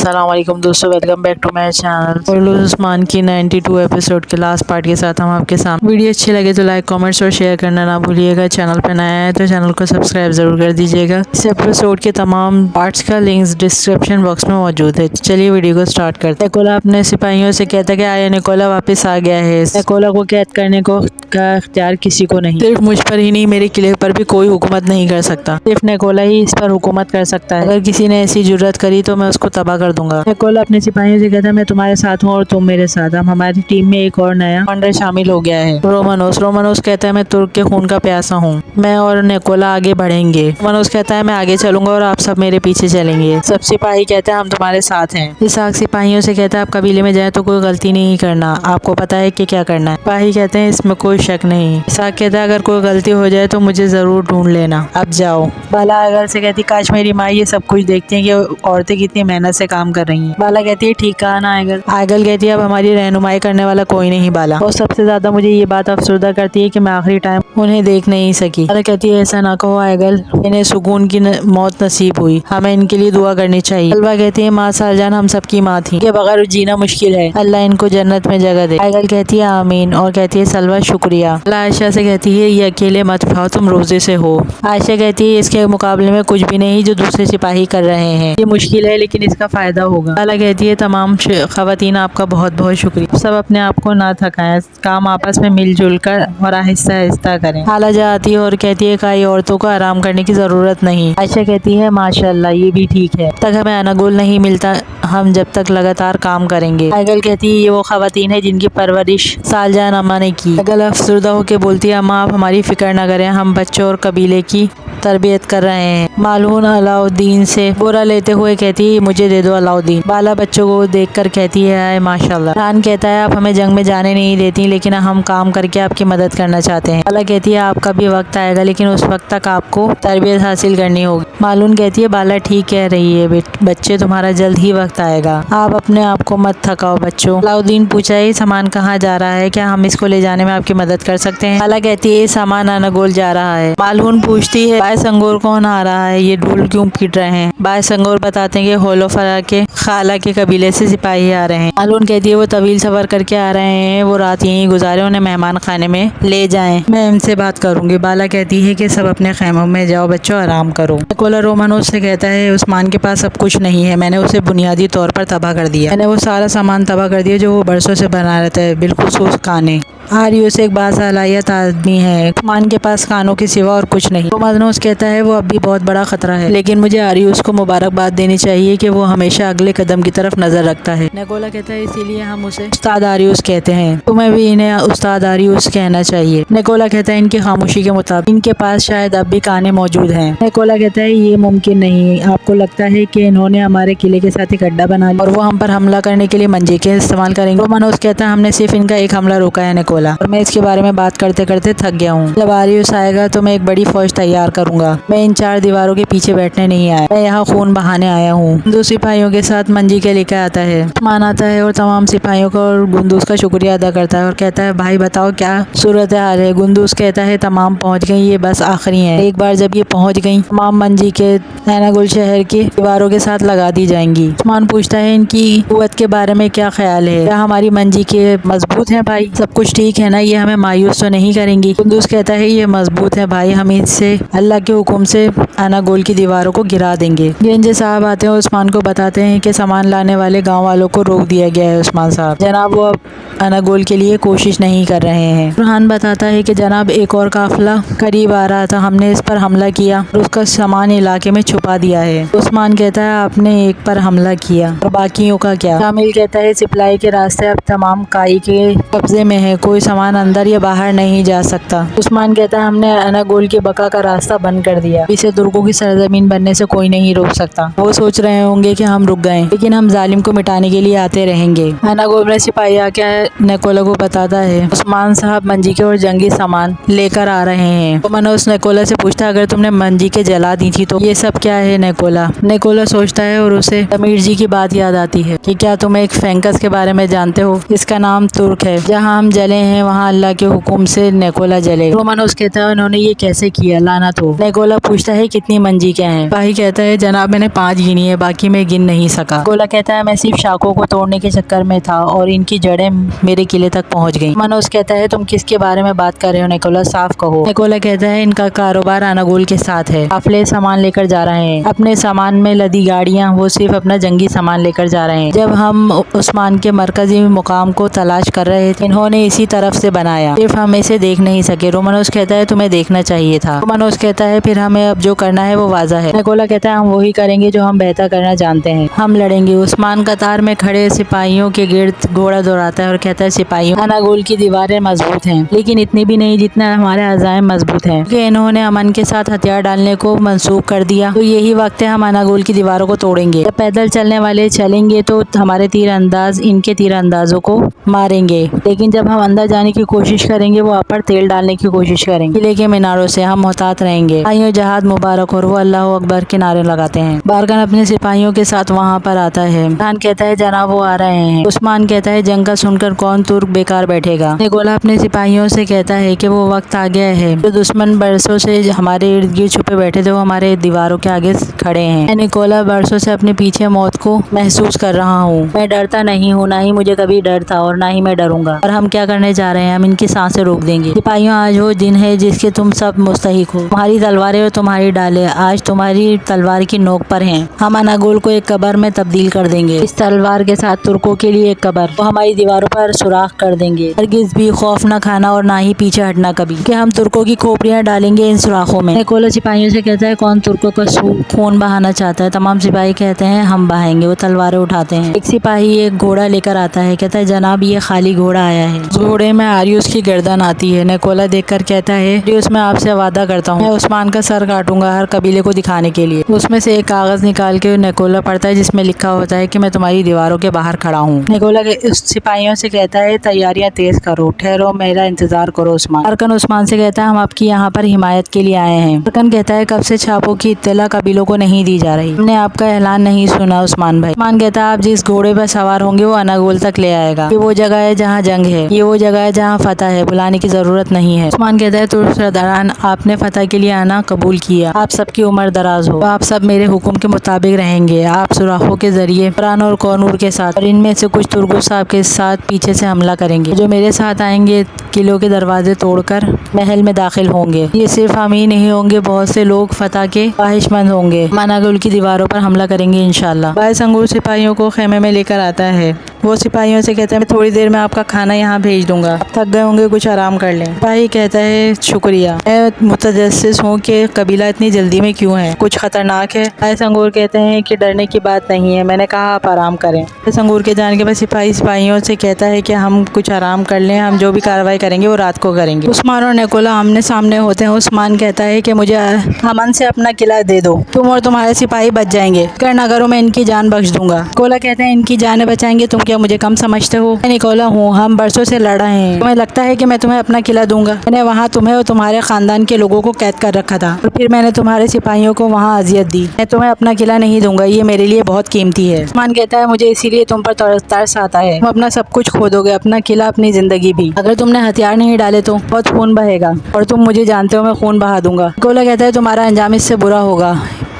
अस्सलाम वालेकुम दोस्तों, welcome back to my channel. Usman की 92 एपिसोड के लास्ट पार्ट के साथ हम आपके सामने। वीडियो अच्छी लगे तो लाइक कमेंट्स और शेयर करना ना भूलिएगा। चैनल पर नया है तो चैनल को सब्सक्राइब जरूर कर दीजिएगा। इस एपिसोड के तमाम पार्ट्स का लिंक्स डिस्क्रिप्शन बॉक्स में मौजूद है। चलिए वीडियो को स्टार्ट करते हैं। निकोला अपने सिपाहियों से कहता है कि आया निकोला वापस आ गया है। निकोला को कैद करने को का इख्तियार किसी को नहीं, सिर्फ मुझ पर ही नहीं, मेरे किले पर भी कोई हुकूमत नहीं कर सकता। सिर्फ निकोला ही इस पर हुकूमत कर सकता है। अगर किसी ने ऐसी जुर्रत करी तो मैं उसको तबाह कर दूंगा। निकोला अपने सिपाहियों से कहता है मैं तुम्हारे साथ हूँ और तुम मेरे साथ। अब हमारी टीम में एक और नया कमांडर शामिल हो गया है, रोमानोस कहता है मैं तुर्क के खून का प्यासा हूँ। मैं और निकोला आगे बढ़ेंगे। रोमानोस कहता है मैं आगे चलूंगा और आप सब मेरे पीछे चलेंगे। सब सिपाही कहते हैं हम तुम्हारे साथ हैं। इसहाक सिपाहियों से कहता है आप कबीले में जाए तो कोई गलती नहीं करना, आपको पता है कि क्या करना है। सिपाही कहते हैं इसमें कोई शक नहीं। इसहाक कहता है अगर कोई गलती हो जाए तो मुझे जरूर ढूंढ लेना, अब जाओ। बाला आगल से कहती काश मेरी माँ ये सब कुछ देखती है कि औरतें कितनी मेहनत से काम कर रही हैं। बाला कहती है ठीक कहा ना आगल। आगल कहती है अब हमारी रहनुमाई करने वाला कोई नहीं बाला, और सबसे ज्यादा मुझे ये बात अफसरदा करती है कि मैं आखिरी टाइम उन्हें देख नहीं सकी। बाला कहती है ऐसा ना कहो आगल, इन्हें सुकून की मौत नसीब हुई, हमें इनके लिए दुआ करनी चाहिए। सलवा कहती है माँ सालजान हम सबकी माँ थी, के बगैर जीना मुश्किल है, अल्लाह इनको जन्नत में जगह दे। आगल कहती है आमीन, और कहती है सलवा शुक्रिया। आयशा से कहती है ये अकेले मत खाओ, तुम रोजे से हो। आयशा कहती है इसके मुकाबले में कुछ भी नहीं जो दूसरे सिपाही कर रहे हैं, ये मुश्किल है लेकिन इसका फायदा होगा। बाला कहती है तमाम खवातीन आपका बहुत बहुत शुक्रिया, सब अपने आप को ना थकाएं, काम आपस में मिलजुल कर और आहिस्ता आहिस्ता करें। खाला आती है और कहती है कई औरतों को आराम करने की जरूरत नहीं। आयशा कहती है माशाल्लाह ये भी ठीक है, तक हमें अनुकूल नहीं मिलता, हम जब तक लगातार काम करेंगे। आगल कहती है ये वो खवातीन है जिनकी परवरिश सालजान अम्मा ने की। आगल अफसरदा होकर बोलती है अम्मा आप हमारी फिक्र न करें, हम बच्चों और कबीले की तरबियत कर रहे हैं। मालून अलाउद्दीन से बोरा लेते हुए कहती है मुझे दे दो अलाउद्दीन। बाला बच्चों को देखकर कहती है माशाल्लाह। खान कहता है आप हमें जंग में जाने नहीं देती, लेकिन हम काम करके आपकी मदद करना चाहते हैं। बाला कहती है आपका भी वक्त आएगा, लेकिन उस वक्त तक आपको तरबियत हासिल करनी होगी। मालून कहती है बाला ठीक कह रही है बच्चे, तुम्हारा जल्द ही वक्त आएगा, आप अपने आप को मत थकाओ बच्चों। अलाउद्दीन पूछा ये सामान कहाँ जा रहा है, क्या हम इसको ले जाने में आपकी मदद कर सकते हैं। बाला कहती है सामान अनगोल जा रहा है। मालून पूछती है बाय संगोर कौन आ रहा है, ये ढोल क्यों पीट रहे हैं। बाय संगोर बताते हैं कि होलोफरा के खाला के कबीले से सिपाही आ रहे हैं। मालून कहती है वो तवील सफर करके आ रहे हैं, वो रात यहीं गुजारे, उन्हें मेहमान खाने में ले जाएं, मैं इनसे बात करूंगी। बाला कहती है कि सब अपने खैमों में जाओ बच्चों, आराम करो। निकोला रोमानोस से कहता है उस्मान के पास सब कुछ नहीं है, मैंने उसे बुनियादी तौर पर तबाह कर दिया, मैंने वो सारा सामान तबाह कर दिया जो वो बरसों से बना रहता है, बिल्कुल सूख काने। आरियोस एक बासलाहियत आदमी है, उस्मान के पास कानों के सिवा और कुछ नहीं। रोमानोस कहता है वो अब भी बहुत बड़ा खतरा है, लेकिन मुझे आरियोस को मुबारकबाद देनी चाहिए कि वो हमेशा अगले कदम की तरफ नजर रखता है। निकोला कहता है इसीलिए हम उसे उस्ताद आरियोस कहते हैं, तुम्हें भी इन्हें उस्ताद आरियोस कहना चाहिए। निकोला कहता है इनकी खामोशी के मुताबिक इनके पास शायद अब भी काने मौजूद हैं। निकोला कहता है ये मुमकिन नहीं, आपको लगता है कि इन्होंने हमारे किले के साथ एक अड्डा बना लिया और वो हम पर हमला करने के लिए मंजीके इस्तेमाल करेंगे। रोमानोस कहता है हमने सिर्फ इनका एक हमला रोका है निकोला, और मैं इसके बारे में बात करते करते थक गया हूँ। जब आरियोस आएगा तो मैं एक बड़ी फौज तैयार करूंगा, मैं इन चार दीवारों के पीछे बैठने नहीं आया, मैं यहाँ खून बहाने आया हूँ। दो सिपाहियों के साथ मंजीके लेकर आता है, मान आता है और तमाम सिपाहियों को और गुंदूस का शुक्रिया अदा करता है और कहता है भाई बताओ क्या सूरत हाल है। गुंदूस कहता है तमाम पहुँच गई, ये बस आखिरी है, एक बार जब ये पहुँच गई तमाम मंजीके ऐनागुल शहर की दीवारों के साथ लगा दी जाएंगी। उस्मान पूछता है इनकी कुव्वत के बारे में क्या ख्याल है, क्या हमारी मंजीके मजबूत है भाई, सब कुछ ठीक है ना, ये हमें मायूस तो नहीं करेंगी। कुंदूस कहता है ये मजबूत है भाई, हम इससे अल्लाह के हुक्म से अनागोल की दीवारों को गिरा देंगे। गेंजे साहब आते हैं, उस्मान को बताते हैं कि सामान लाने वाले गांव वालों को रोक दिया गया है उस्मान साहब, जनाब वो अब अनागोल के लिए कोशिश नहीं कर रहे हैं। फरहान बताता है कि जनाब एक और काफिला करीब आ रहा था, हमने इस पर हमला किया और उसका सामान इलाके में छुपा दिया है। उस्मान कहता है आपने एक पर हमला किया और बाकियों का क्या। शामिल कहता है सिप्लाई के रास्ते अब तमाम काई के कब्जे में है, कोई सामान अंदर या बाहर नहीं जा सकता। उस्मान कहता है हमने अनागोल के बका का रास्ता बंद कर दिया, इसे तुर्कों की सरजमीन बनने से कोई नहीं रोक सकता। वो सोच रहे होंगे कि हम रुक गए, लेकिन हम जालिम को मिटाने के लिए आते रहेंगे। अनागोल में सिपाही आके निकोला को बताता है उस्मान साहब मंजीके और जंगी सामान लेकर आ रहे हैं। तो मनोज निकोला से पूछता है अगर तुमने मंजीके जला दी थी तो ये सब क्या है निकोला। निकोला सोचता है और उसे अमीर जी की बात याद आती है कि क्या तुम एक फेंकस के बारे में जानते हो? इसका नाम तुर्क है। जहाँ हम जले हैं वहाँ अल्लाह के हुक्म से निकोला जले। रोमानोस कहता है उन्होंने ये कैसे किया, लानत हो। निकोला पूछता है कितनी मंजी क्या है? भाई कहता है जनाब मैंने 5 गिनी है, बाकी मैं गिन नहीं सका। निकोला कहता है मैं सिर्फ शाखों को तोड़ने के चक्कर में था और इनकी जड़ें मेरे किले तक पहुँच गयी। रोमानोस कहता है तुम किसके बारे में बात कर रहे हो निकोला, साफ कहो। निकोला कहता है इनका कारोबार अनागोल के साथ है, काफिले सामान लेकर जा रहे हैं, अपने सामान में लदी गाड़ियाँ, वो सिर्फ अपना जंगी सामान लेकर जा रहे हैं। जब हम उस्मान के मरकजी मुकाम को तलाश कर रहे थे इन्होंने इसी तरफ से बनाया, सिर्फ हम इसे देख नहीं सके। रोमानोस कहता है तुम्हें देखना चाहिए था। रोमानोस कहता है फिर हमें अब जो करना है वो वाज़ा है। निकोला कहता है हम वही करेंगे जो हम बेहतर करना जानते हैं, हम लड़ेंगे। उस्मान कतार में खड़े सिपाहियों के गिर्द घोड़ा दौड़ाता है और कहता है सिपाहियों, अनागोल की दीवारें मजबूत हैं, लेकिन इतनी भी नहीं जितना हमारे अज़ाइम मजबूत हैं, क्योंकि इन्होंने अमन के साथ हथियार डालने को मंसूख कर दिया, तो यही वक्त है हम अनागोल की दीवारों को तोड़ेंगे। जब पैदल चलने वाले चलेंगे तो हमारे तीर अंदाज इनके तीर अंदाजों को मारेंगे, लेकिन जब हम अंदर जाने की कोशिश करेंगे वो आप पर तेल डालने की कोशिश करेंगे। किले के मीनारों से हम मोहतात रहेंगे। भाइयों जहाद मुबारक और वो अल्लाह अकबर के नारे लगाते हैं। बारगन अपने सिपाहियों के साथ वहाँ पर आता है। खान कहता है जनाब वो आ रहे हैं। उस्मान कहता है जंग का सुनकर कौन तुर्क बेकार बैठेगा। निकोला अपने सिपाहियों से कहता है कि वो वक्त आ गया है, जो दुश्मन बरसों से हमारे इर्द गिर्द छुपे बैठे थे वो हमारे दीवारों के आगे खड़े हैं। मैं निकोला बरसों से अपने पीछे मौत को महसूस कर रहा हूँ। मैं डरता नहीं हूँ, ना ही मुझे कभी डर था और ना ही मैं डरूंगा। और हम क्या करने जा रहे हैं, हम इनकी सांसें रोक देंगे। सिपाहियों आज वो दिन है जिसके तुम सब मुस्तहिक हो। तुम्हारी तलवारें और तुम्हारी डालें आज तुम्हारी तलवार की नोक पर हैं। हम अनागोल को एक कब्र में तब्दील कर देंगे। इस तलवार के साथ तुर्कों के लिए एक कब्र, वो हमारी दीवारों पर सुराख कर देंगे। हरगिज़ भी खौफ न खाना और ना ही पीछे हटना कभी, कि हम तुर्कों की खोपड़ियाँ डालेंगे इन सुराखों में। निकोला सिपाहियों से कहता है कौन तुर्कों का खून बहाना चाहता है? तमाम सिपाही कहते हैं हम बहाएंगे। वो तलवारें उठाते हैं। एक सिपाही एक घोड़ा लेकर आता है, कहता है जनाब ये खाली घोड़ा आया है। उस घोड़े में आरियुस की गर्दन आती है। निकोला देखकर कहता है आरियुस मैं आपसे वादा करता हूँ मैं उस्मान का सर काटूंगा हर कबीले को दिखाने के लिए। उसमें से एक कागज निकाल के निकोला पढ़ता है जिसमें लिखा होता है कि मैं तुम्हारी दीवारों के बाहर खड़ा हूँ। निकोला उस सिपाहियों से कहता है तैयारियां तेज करो, ठहरो, मेरा इंतजार करो। उस्मान अरकन उस्मान से कहता है हम आपकी यहाँ पर हिमायत के लिए आए हैं। अरकन कहता है कब से छापों की इत्तला कबीलों को नहीं दी जा रही, हमने आपका ऐलान नहीं सुना। उस्मान भाई उस्मान कहता है आप जिस घोड़े पर सवार होंगे वो अनागोल तक ले आएगा। ये वो जगह है जहाँ जंग है, ये वो जगह है जहाँ फतह है, बुलाने की जरूरत नहीं है। उस्मान कहता है तुर्क सरदारान आपने फतह के लिए आना कबूल किया, आप सबकी उम्र दराज हो, आप सब मेरे हुक्म के मुताबिक रहेंगे। आप सुराखों के जरिए फरान और कौनूर के साथ और इनमें से कुछ तुर्गुस साहब के साथ पीछे से हमला करेंगे। जो मेरे साथ आएंगे किलों के दरवाजे तोड़कर महल में दाखिल होंगे। ये सिर्फ हम ही नहीं होंगे, बहुत से लोग फतह के ख्वाहिशमंद होंगे। अनागोल की दीवारों पर हमला करेंगे इंशाल्लाह। बाइस अंगूर सिपाहियों को खेमे में लेकर आता है। वो सिपाहियों से कहता है मैं थोड़ी देर में आपका खाना यहाँ भेज दूंगा, थक गए होंगे कुछ आराम कर लें। सिपाही कहता है शुक्रिया, मैं मुतजस्सिस हूँ कि कबीला इतनी जल्दी में क्यों है, कुछ खतरनाक है? बाइस अंगूर कहते हैं कि डरने की बात नहीं है, मैंने कहा आप आराम करें। बाइस अंगूर के जाने के बाद सिपाही सिपाहियों से कहता है कि हम कुछ आराम कर लें, हम जो भी कार्रवाई करेंगे वो रात को करेंगे। उस्मान और निकोला आमने सामने होते हैं। उस्मान कहता है कि मुझे अमन से अपना किला दे दो, तुम और तुम्हारे सिपाही बच जाएंगे, कर ना करो मैं इनकी जान बख्श दूंगा। निकोला कहते हैं इनकी जानें बचाएंगे, तुम क्या मुझे कम समझते हो? मैं निकोला हूँ, हम बरसों से लड़ रहे हैं, तुम्हें लगता है कि मैं तुम्हें अपना किला दूंगा? मैंने वहाँ तुम्हें और तुम्हारे खानदान के लोगों को कैद कर रखा था और फिर मैंने तुम्हारे सिपाहियों को वहाँ अजियत दी। मैं तुम्हें अपना किला नहीं दूंगा, ये मेरे लिए बहुत कीमती है। उस्मान कहता है मुझे इसीलिए तुम पर तरस आता है, तुम अपना सब कुछ खो दोगे, अपना किला, अपनी जिंदगी भी। अगर तुमने हथियार नहीं डाले तो बहुत खून बहेगा और तुम मुझे जानते हो मैं खून बहा दूंगा। निकोला कहता है तुम्हारा अंजाम इससे बुरा होगा,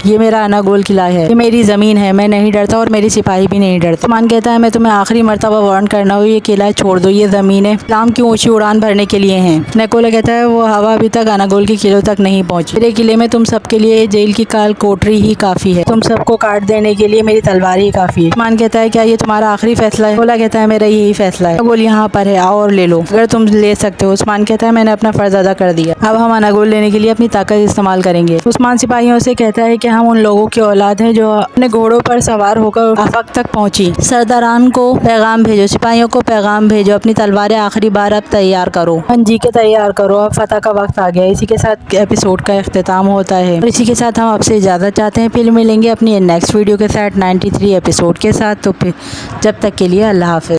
ये मेरा अनागोल किला है, ये मेरी ज़मीन है, मैं नहीं डरता और मेरे सिपाही भी नहीं डरते। उस्मान कहता है मैं तुम्हें आखिरी मर्तबा वार्न करना हो, ये किला छोड़ दो, ये ज़मीन है इस्लाम की ऊंची उड़ान भरने के लिए है। निकोला कहता है वो हवा अभी तक अनागोल के किलों तक नहीं पहुंची, मेरे किले में तुम सबके लिए जेल की काल कोठरी ही काफ़ी है, तुम सबको काट देने के लिए मेरी तलवार ही काफ़ी है। उस्मान कहता है क्या ये तुम्हारा आखिरी फैसला है? निकोला कहता है मेरा यही फैसला है, अनागोल यहाँ पर है, आओ और ले लो अगर तुम ले सकते हो। उस्मान कहता है मैंने अपना फ़र्ज अदा कर दिया, अब हम अनागोल लेने के लिए अपनी ताकत इस्तेमाल करेंगे। उस्मान सिपाहियों से कहता है कि हम उन लोगों की औलाद है जो अपने घोड़ों पर सवार होकर आफक तक पहुंची। सरदारान को पैगाम भेजो, सिपाहियों को पैगाम भेजो, अपनी तलवारें आखिरी बार अब तैयार करो, जी के तैयार करो, अब फतह का वक्त आ गया। इसी के साथ एपिसोड का इख्तिताम होता है और इसी के साथ हम आपसे इजाज़त चाहते हैं। फिर मिलेंगे अपनी नेक्स्ट वीडियो के साथ 93 एपिसोड के साथ। तो फिर जब तक के लिए अल्लाह हाफ़िज़।